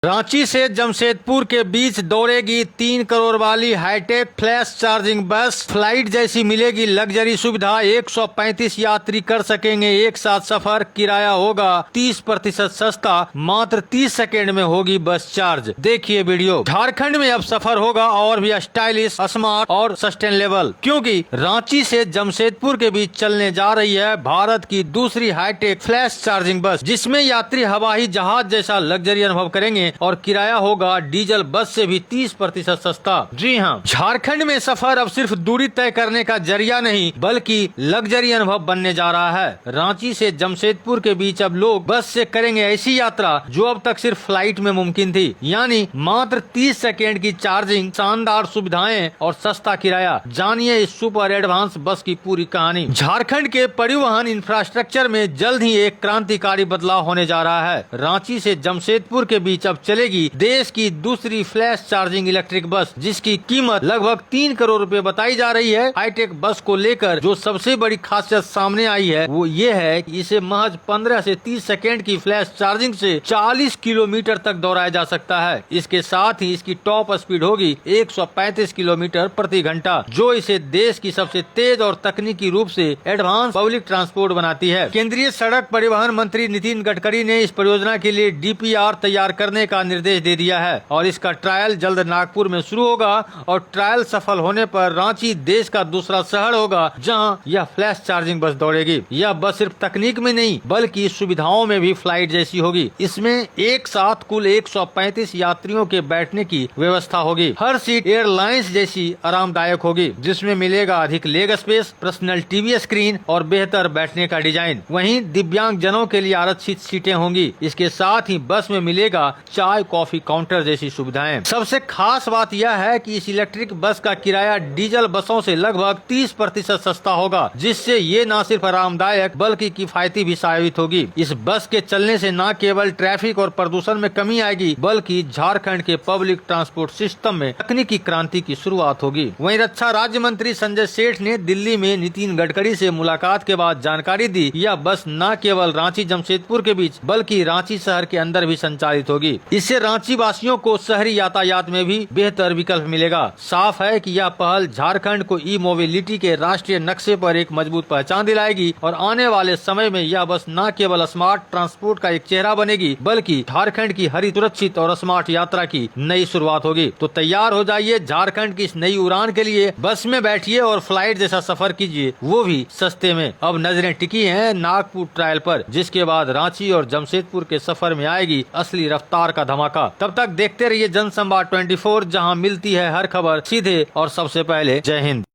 रांची से जमशेदपुर के बीच दौड़ेगी 3 करोड़ वाली हाईटेक फ्लैश चार्जिंग बस। फ्लाइट जैसी मिलेगी लग्जरी सुविधा। 135 यात्री कर सकेंगे एक साथ सफर। किराया होगा 30% सस्ता। मात्र 30 सेकेंड में होगी बस चार्ज। देखिए वीडियो। झारखंड में अब सफर होगा और भी स्टाइलिश, स्मार्ट और सस्टेनेबल, क्योंकि रांची से जमशेदपुर के बीच चलने जा रही है भारत की दूसरी हाईटेक फ्लैश चार्जिंग बस, जिसमें यात्री हवाई जहाज जैसा लग्जरी अनुभव करेंगे और किराया होगा डीजल बस से भी 30% सस्ता। जी हाँ, झारखंड में सफर अब सिर्फ दूरी तय करने का जरिया नहीं बल्कि लग्जरी अनुभव बनने जा रहा है। रांची से जमशेदपुर के बीच अब लोग बस से करेंगे ऐसी यात्रा जो अब तक सिर्फ फ्लाइट में मुमकिन थी, यानी मात्र 30 सेकेंड की चार्जिंग, शानदार सुविधाएं और सस्ता किराया। जानिए इस सुपर एडवांस बस की पूरी कहानी। झारखंड के परिवहन इंफ्रास्ट्रक्चर में जल्द ही एक क्रांतिकारी बदलाव होने जा रहा है। रांची से जमशेदपुर के बीच अब चलेगी देश की दूसरी फ्लैश चार्जिंग इलेक्ट्रिक बस, जिसकी कीमत लगभग 3 करोड़ रुपए बताई जा रही है। हाईटेक बस को लेकर जो सबसे बड़ी खासियत सामने आई है वो ये है कि इसे महज 15 से 30 सेकेंड की फ्लैश चार्जिंग से 40 किलोमीटर तक दौड़ाया जा सकता है। इसके साथ ही इसकी टॉप स्पीड होगी 135 किलोमीटर प्रति घंटा, जो इसे देश की सबसे तेज और तकनीकी रूप से एडवांस पब्लिक ट्रांसपोर्ट बनाती है। केंद्रीय सड़क परिवहन मंत्री नितिन गडकरी ने इस परियोजना के लिए DPR तैयार करने का निर्देश दे दिया है और इसका ट्रायल जल्द नागपुर में शुरू होगा और ट्रायल सफल होने पर रांची देश का दूसरा शहर होगा जहां यह फ्लैश चार्जिंग बस दौड़ेगी। यह बस सिर्फ तकनीक में नहीं बल्कि सुविधाओं में भी फ्लाइट जैसी होगी। इसमें एक साथ कुल 135 यात्रियों के बैठने की व्यवस्था होगी। हर सीट एयरलाइंस जैसी आरामदायक होगी, जिसमें मिलेगा अधिक leg space, personal TV screen और बेहतर बैठने का डिजाइन। वहीं दिव्यांग जनों के लिए आरक्षित सीटें होंगी। इसके साथ ही बस में मिलेगा चाय कॉफी काउंटर जैसी सुविधाएं। सबसे खास बात यह है कि इस इलेक्ट्रिक बस का किराया डीजल बसों से लगभग 30% सस्ता होगा, जिससे ये न सिर्फ आरामदायक बल्कि किफायती भी साबित होगी। इस बस के चलने से न केवल ट्रैफिक और प्रदूषण में कमी आएगी बल्कि झारखंड के पब्लिक ट्रांसपोर्ट सिस्टम में तकनीकी क्रांति की शुरुआत होगी। वहीं रक्षा राज्य मंत्री संजय सेठ ने दिल्ली में नितिन गडकरी से मुलाकात के बाद जानकारी दी, यह बस न केवल रांची जमशेदपुर के बीच बल्कि रांची शहर के अंदर भी संचालित होगी। इससे रांची वासियों को शहरी यातायात में भी बेहतर विकल्प मिलेगा। साफ है कि यह पहल झारखंड को ई मोबिलिटी के राष्ट्रीय नक्शे पर एक मजबूत पहचान दिलाएगी और आने वाले समय में यह बस न केवल स्मार्ट ट्रांसपोर्ट का एक चेहरा बनेगी बल्कि झारखंड की हरी, सुरक्षित और स्मार्ट यात्रा की नई शुरुआत होगी। तो तैयार हो जाइए झारखंड की इस नई उड़ान के लिए। बस में बैठिए और फ्लाइट जैसा सफर कीजिए, वो भी सस्ते में। अब नजरें टिकी हैं नागपुर ट्रायल पर, जिसके बाद रांची और जमशेदपुर के सफर में आएगी असली रफ्तार का धमाका। तब तक देखते रहिए जनसंवाद 24, जहां मिलती है हर खबर सीधे और सबसे पहले। जय हिंद।